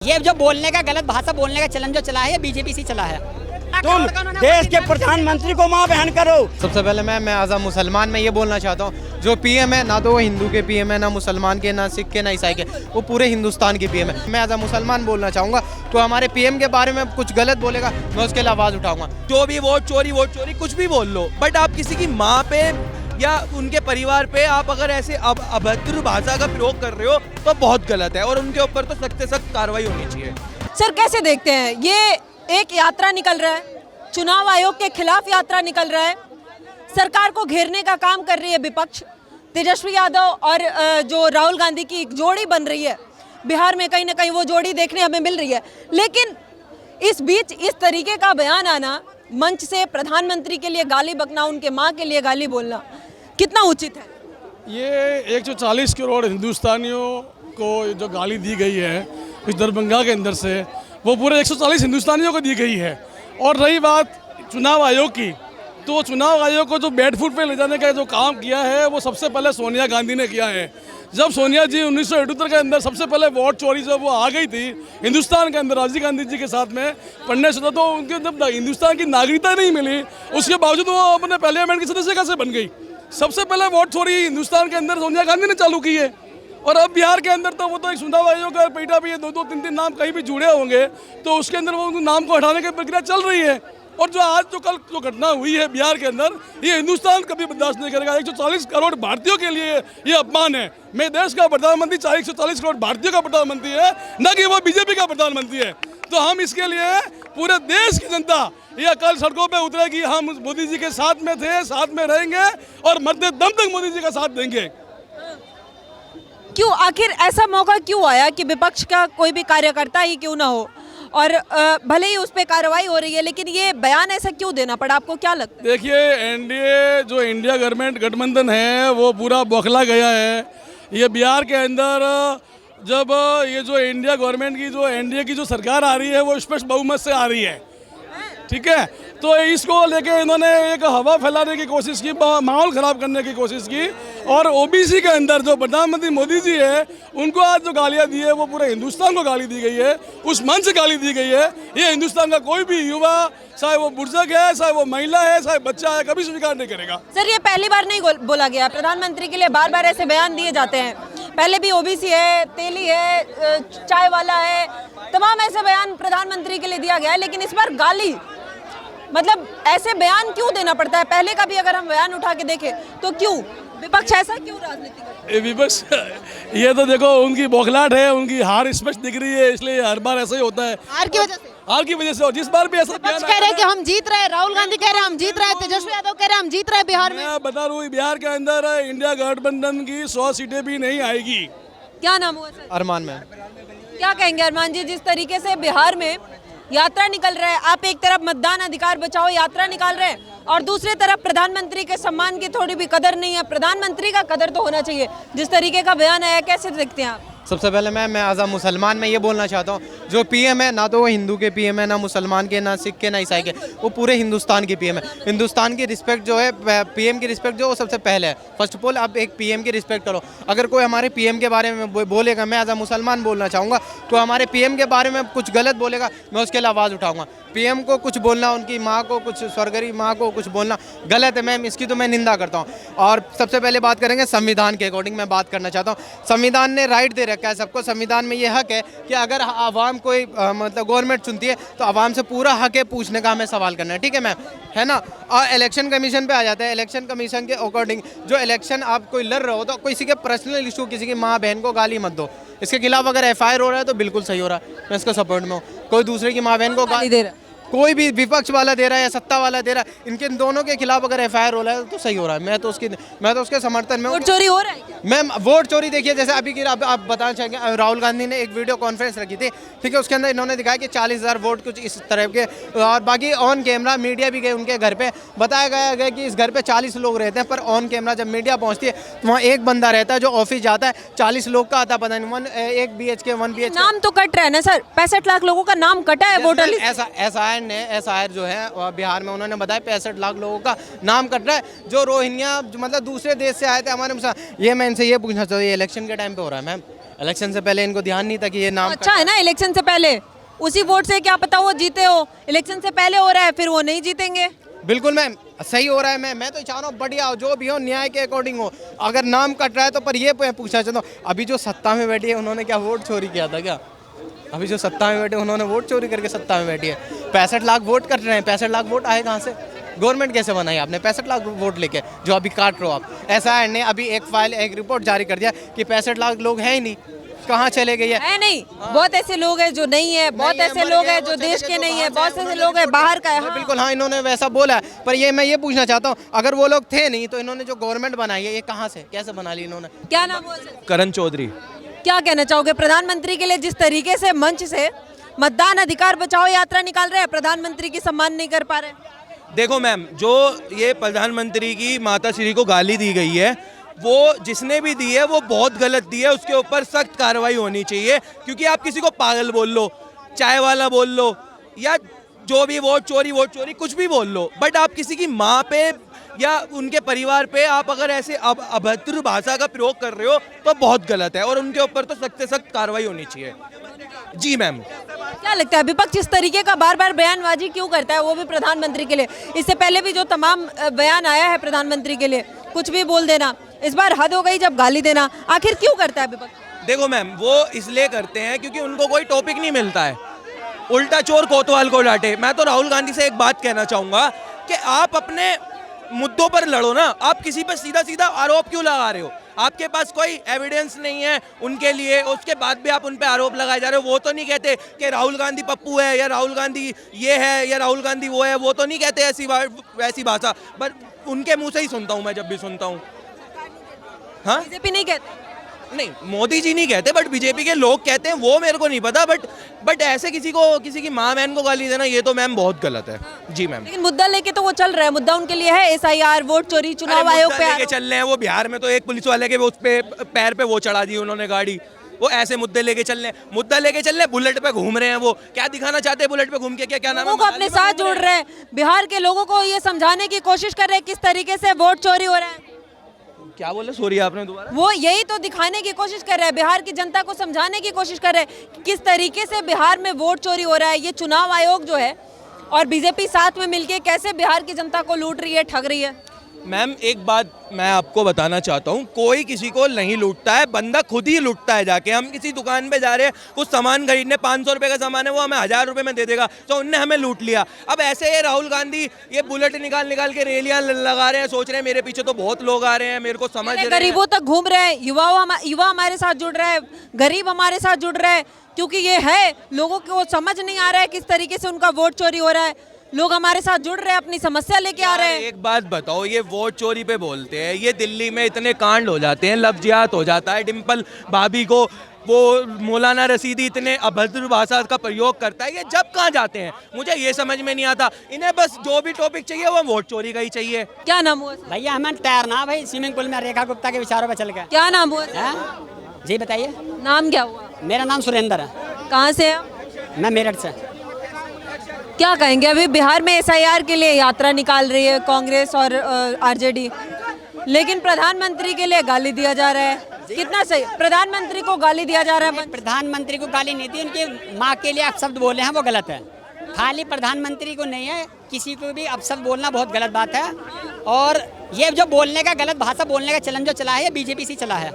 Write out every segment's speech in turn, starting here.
ये जो बोलने का गलत भाषा बोलने का चलन जो चला है ये बीजेपी से चला है। तुम देश के प्रधानमंत्री को मां बहन करो। सबसे पहले मैं एज अ मुसलमान में ये बोलना चाहता हूँ, जो पीएम है ना तो वो हिंदू के पीएम है, ना मुसलमान के, ना सिख के, ना ईसाई के, वो पूरे हिंदुस्तान के पीएम है। मैं एज अ मुसलमान बोलना चाहूँगा, तो हमारे पीएम के बारे में कुछ गलत बोलेगा मैं उसके लिए आवाज़ उठाऊंगा। जो भी वोट चोरी कुछ भी बोल लो, बट आप किसी की माँ पे या उनके परिवार पे आप अगर ऐसे अभद्र भाषा का प्रयोग कर रहे हो तो बहुत गलत है और उनके ऊपर तो सख्त से सख्त कार्रवाई होनी चाहिए। सर कैसे देखते हैं, ये एक यात्रा निकल रहा है, चुनाव आयोग के खिलाफ यात्रा निकल रहा है, सरकार को घेरने का काम कर रही है विपक्ष, तेजस्वी यादव और जो राहुल गांधी की एक जोड़ी बन रही है बिहार में, कहीं ना कहीं वो जोड़ी देखने हमें मिल रही है। लेकिन इस बीच इस तरीके का बयान आना, मंच से प्रधानमंत्री के लिए गाली बकना, उनके माँ के लिए गाली बोलना कितना उचित है? ये 140 करोड़ हिंदुस्तानियों को जो गाली दी गई है इस दरभंगा के अंदर से, वो पूरे 140 हिंदुस्तानियों को दी गई है। और रही बात चुनाव आयोग की, तो चुनाव आयोग को जो बैड फुट पे ले जाने का जो काम किया है वो सबसे पहले सोनिया गांधी ने किया है। जब सोनिया जी 1978 के अंदर सबसे पहले वोट चोरी जब वो आ गई थी हिंदुस्तान के अंदर राजीव गांधी जी के साथ में पढ़ने से, तो उनके जब हिंदुस्तान की नागरिकता नहीं मिली, उसके बावजूद वो अपने पार्लियामेंट की सदस्य कैसे बन गई? सबसे पहले वोट चोरी हिंदुस्तान के अंदर सोनिया गांधी ने चालू की है। और अब बिहार के अंदर तो वो तो एक चुनाव आयोग का पेटा भी है, 2-3 नाम कहीं भी जुड़े होंगे तो उसके अंदर वो नाम को हटाने की प्रक्रिया चल रही है। और जो आज जो कल जो घटना हुई है बिहार के अंदर, ये हिंदुस्तान कभी बर्दाश्त नहीं करेगा। 140 करोड़ भारतीयों के लिए ये अपमान है। मैं देश का प्रधानमंत्री 140 करोड़ भारतीयों का प्रधानमंत्री है, न कि वो बीजेपी का प्रधानमंत्री है। तो हम इसके लिए पूरे देश की जनता ये कल सड़कों पे उतरेगी। हम मोदी जी के साथ में थे, साथ में रहेंगे और मरते दम तक मोदी जी का साथ देंगे। क्यों आखिर ऐसा मौका क्यों आया कि विपक्ष का कोई भी कार्यकर्ता ही क्यों ना हो और भले ही उस पर कार्रवाई हो रही है, लेकिन ये बयान ऐसा क्यों देना पड़ा, आपको क्या लगता है? देखिए, एनडीए जो इंडिया गठबंधन है वो पूरा बौखला गया है। ये बिहार के अंदर जब ये जो इंडिया गवर्नमेंट की जो एनडीए की जो सरकार आ रही है वो स्पष्ट बहुमत से आ रही है, ठीक है। तो इसको लेके इन्होंने एक हवा फैलाने की कोशिश की, माहौल ख़राब करने की कोशिश की। और ओबीसी के अंदर जो प्रधानमंत्री मोदी जी है उनको आज जो गालियाँ दी है वो पूरे हिंदुस्तान को गाली दी गई है, उस मंच से गाली दी गई है। ये हिंदुस्तान का कोई भी युवा, चाहे वो बुजुर्ग है, चाहे वो महिला है, चाहे बच्चा है, कभी स्वीकार नहीं करेगा। सर ये पहली बार नहीं बोला गया, प्रधानमंत्री के लिए बार बार ऐसे बयान दिए जाते हैं। पहले भी ओबीसी है, तेली है, चाय वाला है, तमाम ऐसे बयान प्रधानमंत्री के लिए दिया गया है, लेकिन इस बार गाली, मतलब ऐसे बयान क्यों देना पड़ता है? पहले का भी अगर हम बयान उठा के देखें तो क्यों विपक्ष ऐसा क्यों राजनीति करता है? विपक्ष ये तो देखो उनकी बौखलाहट है, उनकी हार स्पष्ट दिख रही है, इसलिए हर बार ऐसा ही होता है। हार की वजह से? हार की वजह से। और जिस बार भी ऐसा विपक्ष कह रहे हैं कि हम जीत रहे हैं, राहुल गांधी कह रहे हैं हम जीत रहे हैं, तेजस्वी यादव कह रहे हैं हम जीत रहे हैं बिहार में। मैं बता रहा हूँ बिहार के अंदर इंडिया गठबंधन की 100 सीटें भी नहीं आएगी। क्या नाम हुआ सर? अरमान में। क्या कहेंगे अरमान जी, जिस तरीके से बिहार में यात्रा निकल रहा है, आप एक तरफ मतदान अधिकार बचाओ यात्रा निकाल रहे हैं और दूसरी तरफ प्रधानमंत्री के सम्मान की थोड़ी भी कदर नहीं है। प्रधानमंत्री का कदर तो होना चाहिए। जिस तरीके का बयान आया, कैसे देखते हैं आप? सबसे पहले मैं एज अ मुसलमान में ये बोलना चाहता हूँ, जो पीएम है ना तो वो हिंदू के पीएम है, ना मुसलमान के, ना सिख के, ना ईसाई के, वो पूरे हिंदुस्तान की पीएम है। हिंदुस्तान की रिस्पेक्ट जो है, पीएम की रिस्पेक्ट जो वो सबसे पहले है। फर्स्ट ऑफ ऑल आप एक पीएम की रिस्पेक्ट करो। अगर कोई हमारे पीएम के बारे में बोलेगा, मैं एज अ मुसलमान बोलना चाहूँगा, तो हमारे पीएम के बारे में कुछ गलत बोलेगा मैं उसके लिए आवाज़ उठाऊँगा। पीएम को कुछ बोलना, उनकी माँ को कुछ, स्वर्गीय माँ को कुछ बोलना गलत है। मैम इसकी तो मैं निंदा करता हूँ। और सबसे पहले बात करेंगे संविधान के अकॉर्डिंग, मैं बात करना चाहता हूँ। संविधान ने राइट दे रखा है सबको। संविधान में ये हक है कि अगर आवाम कोई मतलब गवर्नमेंट चुनती है तो आवाम से पूरा हक है पूछने का, हमें सवाल करना है, ठीक है मैम, है ना। और इलेक्शन कमीशन पे आ जाता है। इलेक्शन कमीशन के अकॉर्डिंग जो इलेक्शन आप कोई लड़ रहे हो तो किसी के पर्सनल इशू, किसी की माँ बहन को गाली मत दो। इसके खिलाफ अगर FIR हो रहा है तो बिल्कुल सही हो रहा है, मैं इसका सपोर्ट में हूँ। कोई दूसरे की माँ बहन को गाली दे रहा है, कोई भी विपक्ष वाला दे रहा है या सत्ता वाला दे रहा है, इनके दोनों के खिलाफ अगर FIR हो रहा है तो सही हो रहा है। मैं तो उसके समर्थन में। वोट चोरी हो रहा है क्या? मैम वोट चोरी देखिए, जैसे अभी की आप बताना चाहेंगे, राहुल गांधी ने एक वीडियो कॉन्फ्रेंस रखी थी, ठीक है, उसके अंदर इन्होंने दिखाया कि 40,000 वोट कुछ इस तरह के, और बाकी ऑन कैमरा मीडिया भी गए उनके घर पे, बताया गया कि इस घर पे 40 लोग रहते हैं, पर ऑन कैमरा जब मीडिया पहुंचती है तो वहाँ एक बंदा रहता है जो ऑफिस जाता है, 40 लोग का आता पता नहीं, एक BHK 1 BHK। नाम तो कट रहा है ना सर, 65 लाख लोगों का नाम कटा है वोटर लिस्ट। ऐसा SIR जो है बिहार में, उन्होंने बताया 65 लाख लोगों का नाम कट रहा है जो रोहिंग्या मतलब दूसरे देश से आए थे हमारे। ये मैं इनसे ये पूछना चाहता हूँ, ये इलेक्शन के टाइम पे हो रहा है मैम, इलेक्शन से पहले इनको ध्यान नहीं था कि ये नाम अच्छा है ना, इलेक्शन से पहले उसी वोट से क्या पता वो जीते हो, इलेक्शन से पहले हो रहा है, फिर वो नहीं जीतेंगे। बिल्कुल मैम, सही हो रहा है। मैं तो चाह रहा हूँ बढ़िया हो, जो भी हो न्याय के अकॉर्डिंग हो। अगर नाम कट रहा है तो पर ये पूछना चाहता हूँ, अभी जो सत्ता में बैठी है उन्होंने क्या वोट चोरी किया था क्या? अभी जो सत्ता में बैठे उन्होंने वोट चोरी करके सत्ता में बैठी है। 65 लाख वोट कट रहे हैं, 65 लाख वोट आए कहाँ से? गवर्नमेंट कैसे बनाई आपने 65 लाख वोट लेके, जो अभी काट रहे हो आप? ऐसा है ने अभी एक रिपोर्ट जारी कर दिया कि 65 लाख लोग हैं ही नहीं, कहाँ चले गए है नहीं, बहुत ऐसे लोग हैं जो नहीं है, बहुत ऐसे लोग हैं जो देश के नहीं है, बहुत ऐसे लोग हैं बाहर का है। हाँ। बिल्कुल हाँ, इन्होंने वैसा बोला है, पर ये मैं ये पूछना चाहता हूँ, अगर वो लोग थे नहीं तो इन्होंने जो गवर्नमेंट बनाई है ये कहाँ से कैसे बना ली इन्होंने? क्या नाम हुआ सर? करण चौधरी। क्या कहना चाहोगे प्रधानमंत्री के लिए जिस तरीके से मंच से मतदान अधिकार बचाओ यात्रा निकाल रहे हैं, प्रधानमंत्री की सम्मान नहीं कर पा रहे? देखो मैम, जो ये प्रधानमंत्री की माता श्री को गाली दी गई है, वो जिसने भी दी है वो बहुत गलत दी है, उसके ऊपर सख्त कार्रवाई होनी चाहिए। क्योंकि आप किसी को पागल बोल लो, चाय वाला बोल लो, या जो भी वोट चोरी कुछ भी बोल लो, बट आप किसी की माँ पे या उनके परिवार पे आप अगर ऐसे अभद्र भाषा का प्रयोग कर रहे हो तो बहुत गलत है, और उनके ऊपर तो सख्त से सख्त कार्रवाई होनी चाहिए। जी मैम। क्या लगता है विपक्ष इस तरीके का बार बार बयानबाजी क्यों करता है, वो भी प्रधानमंत्री के लिए? इससे पहले भी जो तमाम बयान आया है प्रधानमंत्री के लिए, कुछ भी बोल देना, इस बार हद हो गई जब गाली देना, आखिर क्यों करता है विपक्ष? देखो मैम, वो इसलिए करते हैं क्योंकि उनको कोई टॉपिक नहीं मिलता है, उल्टा चोर कोतवाल को डांटे। मैं तो राहुल गांधी से एक बात कहना चाहूँगा कि आप अपने मुद्दों पर लड़ो ना, आप किसी पर सीधा सीधा आरोप क्यों लगा रहे हो? आपके पास कोई एविडेंस नहीं है उनके लिए, उसके बाद भी आप उन पे आरोप लगाए जा रहे हो। वो तो नहीं कहते कि राहुल गांधी पप्पू है, या राहुल गांधी ये है, या राहुल गांधी वो है, वो तो नहीं कहते ऐसी भाषा, बट उनके मुंह से ही सुनता हूँ मैं जब भी सुनता हूँ। हाँ, बीजेपी नहीं कहते? नहीं, मोदी जी नहीं कहते, बट बीजेपी के लोग कहते हैं, वो मेरे को नहीं पता, बट ऐसे किसी की माँ बहन को गाली देना ये तो मैम बहुत गलत है। जी मैम। लेकिन मुद्दा लेके तो वो चल रहा है, मुद्दा उनके लिए है SIR, वोट चोरी, चुनाव आयोग पे लेके चल रहे हैं। वो बिहार में तो एक पुलिस वाले के उस पे पैर पे वो चढ़ा दी उन्होंने गाड़ी, वो ऐसे मुद्दे लेके चल रहे हैं, बुलेट पे घूम रहे हैं। वो क्या दिखाना चाहते हैं बुलेट पे घूम के? क्या नाम है? लोगों को अपने साथ जोड़ रहे हैं, बिहार के लोगों को ये समझाने की कोशिश कर रहे हैं किस तरीके से वोट चोरी हो रहा है। क्या बोले? सॉरी आपने दोबारा? वो यही तो दिखाने की कोशिश कर रहे हैं, बिहार की जनता को समझाने की कोशिश कर रहे हैं कि किस तरीके से बिहार में वोट चोरी हो रहा है। ये चुनाव आयोग जो है और बीजेपी साथ में मिलके कैसे बिहार की जनता को लूट रही है, ठग रही है। मैम एक बात मैं आपको बताना चाहता हूँ, कोई किसी को नहीं लूटता है, बंदा खुद ही लूटता है जाके। हम किसी दुकान पे जा रहे हैं कुछ सामान खरीदने, 500 रुपये का सामान है, वो हमें 1000 रुपये में दे देगा, तो उनने हमें लूट लिया। अब ऐसे ये राहुल गांधी ये बुलेट निकाल के रैलियां लगा रहे हैं, सोच रहे हैं मेरे पीछे तो बहुत लोग आ रहे हैं, मेरे को समझ रहे हैं। गरीबों तक घूम रहे हैं, युवा हमारे साथ जुड़ रहे हैं, गरीब हमारे साथ जुड़ रहे हैं, क्योंकि ये है लोगों को समझ नहीं आ रहा है किस तरीके से उनका वोट चोरी हो रहा है। लोग हमारे साथ जुड़ रहे हैं, अपनी समस्या लेके आ रहे हैं। एक बात बताओ, ये वोट चोरी पे बोलते हैं, ये दिल्ली में इतने कांड हो जाते हैं, लफ्जियात हो जाता है, डिम्पल भाभी को वो मौलाना रशीदी इतने अभद्र भाषा का प्रयोग करता है, ये जब कहाँ जाते हैं मुझे ये समझ में नहीं आता। इन्हें बस जो भी टॉपिक चाहिए वो वोट चोरी का ही चाहिए। क्या नाम हुआ? भैया हमें तैरना भाई स्विमिंग पूल में रेखा गुप्ता के विचारों पर चल गए। क्या नाम हुआ? जी बताइए। नाम क्या हुआ? मेरा नाम सुरेंद्र है। कहाँ से है? मैं मेरठ से। क्या कहेंगे, अभी बिहार में SIR के लिए यात्रा निकाल रही है कांग्रेस और RJD, लेकिन प्रधानमंत्री के लिए गाली दिया जा रहा है, कितना सही? प्रधानमंत्री को गाली दिया जा रहा है। प्रधानमंत्री को गाली नहीं दी, उनकी माँ के लिए अपशब्द बोले हैं वो गलत है। खाली प्रधानमंत्री को नहीं है, किसी को भी अपशब्द बोलना बहुत गलत बात है। और ये जो बोलने का गलत भाषा बोलने का चलन जो चला है, BJP से चला है।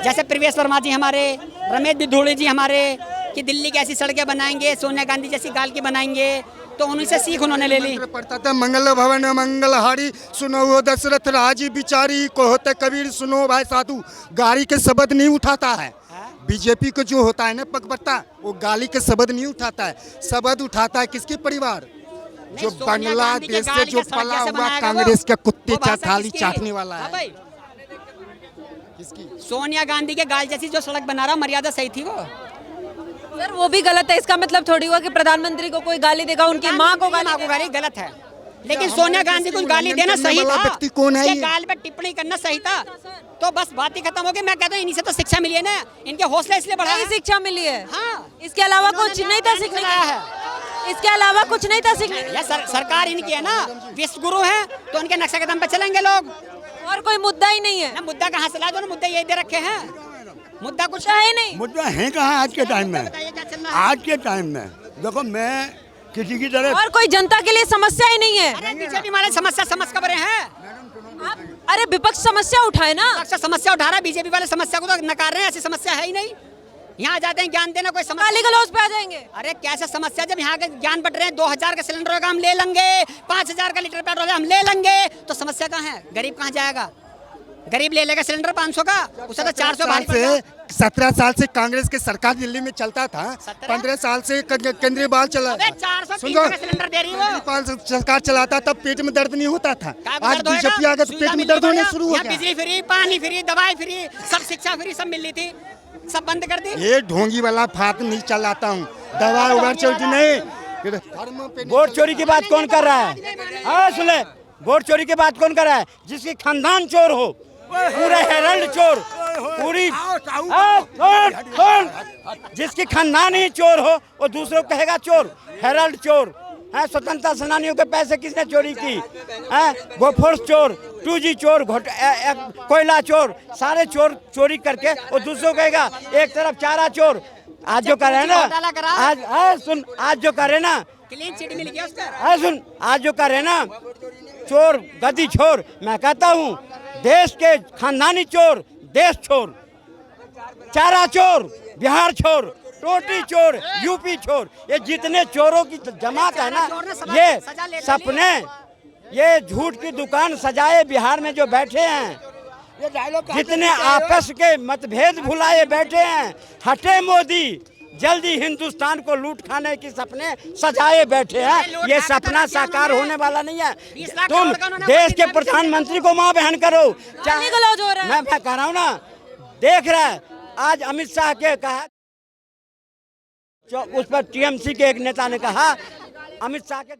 जैसे प्रवेश वर्मा जी हमारे, रमेश बिधूड़ी जी हमारे, कि दिल्ली कैसी सड़कें बनाएंगे, सोनिया गांधी जैसी गाल की बनाएंगे, तो उन्हीं से सीख उन्होंने ले ली। पढ़ता था मंगल भवन मंगलहारी, सुनो वो दशरथ राजी बिचारी, को होते कबीर सुनो भाई साधु। गाली के शब्द नहीं उठाता है बीजेपी को, जो होता है ना पगपत्ता, वो गाली के शब्द नहीं उठाता है, शब्द उठाता है किसके परिवार? जो बांग्लादेश से जो पला हुआ कांग्रेस के कुत्ते थाली चाटने वाला है। सोनिया गांधी के गाल जैसी जो सड़क बना रहा, मर्यादा सही थी वो। सर वो भी गलत है, इसका मतलब थोड़ी हुआ कि प्रधानमंत्री को कोई गाली देगा, उनकी माँ को गाली गलत है, लेकिन सोनिया गांधी को गाली देना सही था। व्यक्ति कौन है? गाल पे टिप्पणी करना सही था, तो बस बात ही खत्म हो गई। मैं कहता हूँ इन्हीं से तो शिक्षा मिली है ना, इनके हौसला इसलिए बढ़ा है। शिक्षा मिली है। हाँ, इसके अलावा कुछ नहीं था सीखने का। इसके अलावा कुछ नहीं था सीखने का। सरकार इनकी है ना, विश्व गुरु है, तो उनके नक्शे कदम पे चलेंगे लोग। और कोई मुद्दा ही नहीं है ना, मुद्दा कहाँ से ला? दोनों मुद्दे यही दे रखे हैं। मुद्दा कुछ है नहीं। मुद्दा है कहाँ आज के टाइम में? बताइए क्या चल रहा है? आज के टाइम में देखो, मैं किसी की तरह और कोई जनता के लिए समस्या ही नहीं है। अरे बीजेपी वाले समस्या समझ कर रहे हैं। अरे विपक्ष समस्या उठाए ना। अक्सर समस्या उठा रहा है, बीजेपी वाले समस्या को तो नकार रहे हैं। ऐसी समस्या है ही नहीं। यहाँ आ जाते हैं ज्ञान देना, कोई समस्या गाली गलौज पे आ जाएंगे। अरे कैसे समस्या, जब यहाँ के ज्ञान बट रहे हैं। 2000 का सिलेंडर होगा हम ले लेंगे, 5000 का लीटर पेट्रोल हम ले लेंगे, तो समस्या कहाँ है? गरीब कहाँ जाएगा? गरीब ले लेगा सिलेंडर 500 का, उसे तो 400 भारी पड़ेगा। 17 साल से कांग्रेस के सरकार दिल्ली में चलता था। 15 साल से केंद्रीय चला। अबे 400 सुनो, का सिलेंडर दे रही हो। केंद्रीय सरकार चलाता तब पेट में दर्द नहीं होता था। क्या आज दर्द होएगा? बीजेपी आ गया तो पेट में दर्द होने शुरू हो यहाँ गया। बिजली फ्री, पानी फ्री, दवाई फ्री, सब शिक्षा फ्री, सब मिल रही थी, सब बंद कर दी। ये ढोंगी वाला फात नहीं चलाता हूँ, दवा उगार चलती नहीं। वोट चोरी की बात कौन कर रहा है? हाँ सुन ले, वोट चोरी की बात कौन कर रहा है? जिसकी खानदान चोर हो, पूरे हेरल्ड चोर, पूरी कौन? जिसकी खानदान ही चोर हो वो दूसरों को कहेगा चोर, हेरल्ड चोर है। स्वतंत्रता सेनानियों के पैसे किसने चोरी की है? गोफोर्स चोर, 2G चोर, कोयला चोर, सारे चोर चोरी करके वो दूसरों को कहेगा। एक तरफ चारा चोर, आज जो कर रहे हैं ना, आज सुन, आज जो कर रहे हैं ना, क्लीन चिट मिल गया उसका। सुन, आज जो कर रहे हैं ना, चोर गद्दी छोर, मैं कहता हूँ देश के खानदानी चोर, देश छोर, चारा चोर, बिहार छोर, टोटी चोर, यूपी चोर, ये जितने चोरों की जमात है ना, ये सपने, ये झूठ की दुकान सजाए बिहार में जो बैठे हैं, जितने आपस के मतभेद भुलाए बैठे हैं, हटे मोदी, जल्दी हिंदुस्तान को लूट खाने की सपने सजाए बैठे हैं। ये सपना साकार होने वाला नहीं है। तुम देश के प्रधानमंत्री को मां बहन करो। गाली गलौज हो रहा है। मैं कह रहा हूँ ना, देख रहा है आज अमित शाह के कहा, उस पर टीएमसी के एक नेता ने कहा, अमित शाह के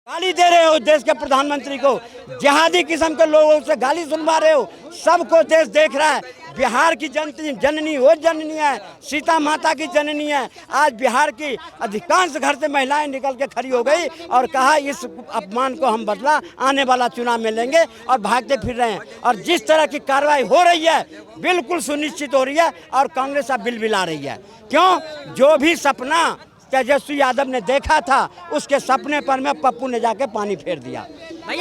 गाली दे रहे हो देश के प्रधानमंत्री को, जिहादी किस्म के लोगों से गाली सुनवा रहे हो। सबको देश देख रहा है। बिहार की जननी वो जननी है, सीता माता की जननी है। आज बिहार की अधिकांश घर से महिलाएं निकल के खड़ी हो गई और कहा इस अपमान को हम बदला आने वाला चुनाव में लेंगे, और भागते फिर रहे हैं। और जिस तरह की कार्रवाई हो रही है बिल्कुल सुनिश्चित हो रही है, और कांग्रेस अब बिलबिला रही है। क्यों? जो भी सपना तेजस्वी यादव ने देखा था, उसके सपने पर में पप्पू ने जाके पानी फेर दिया।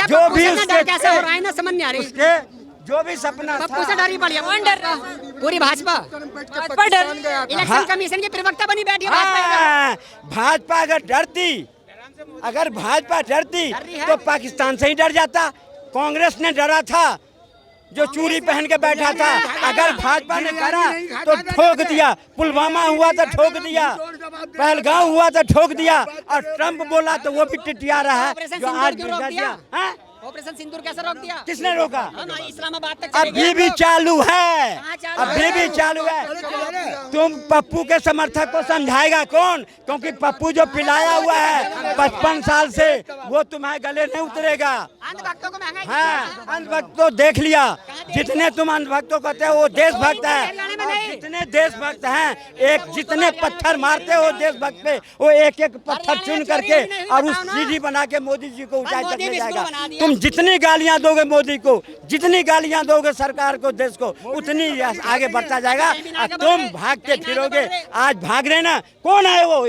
जो भी उसके कैसे हो रहा है ना, समझ नहीं आ रही। उसके जो भी सपना पप्पू से डरी पड़ी है। कौन डर रहा? पूरी भाजपा डर। इलेक्शन कमीशन की प्रवक्ता बनी बैठी है भाजपा। भाजपा अगर भाजपा डरती तो पाकिस्तान से ही डर जाता। कांग्रेस ने डरा था, जो चूड़ी पहन के बैठा था। अगर भाजपा ने करा तो ठोक दिया। पुलवामा हुआ तो ठोक दिया, पहलगांव हुआ तो ठोक दिया, और ट्रंप बोला तो वो भी टिटिया रहा है, जो आज बिगड़ दिया। ऑपरेशन सिंदूर कैसे रोक दिया? किसने रोका? इस्लामाबाद तक अभी भी चालू है, अभी भी चालू है। तुम पप्पू के समर्थक को समझाएगा कौन? क्योंकि पप्पू जो पिलाया हुआ है 55 साल से, वो तुम्हारे गले नहीं उतरेगा। अंधभक्तों को महंगाई हाँ, अंधभक्तों देख लिया। जितने तुम अंधभक्तों कहते हो वो देशभक्त है। जितने देशभक्त हैं, एक जितने पत्थर मारते हो देशभक्त पे, वो एक एक पत्थर चुन करके और उस सीढ़ी बना के मोदी जी को ऊंचाई तक ले जाएगा। तुम जितनी गालियां दोगे मोदी को, जितनी गालियां दोगे सरकार को, देश को, उतनी आगे बढ़ता जाएगा। और तुम भागते फिरोगे। आज भाग रहे ना, कौन है वो?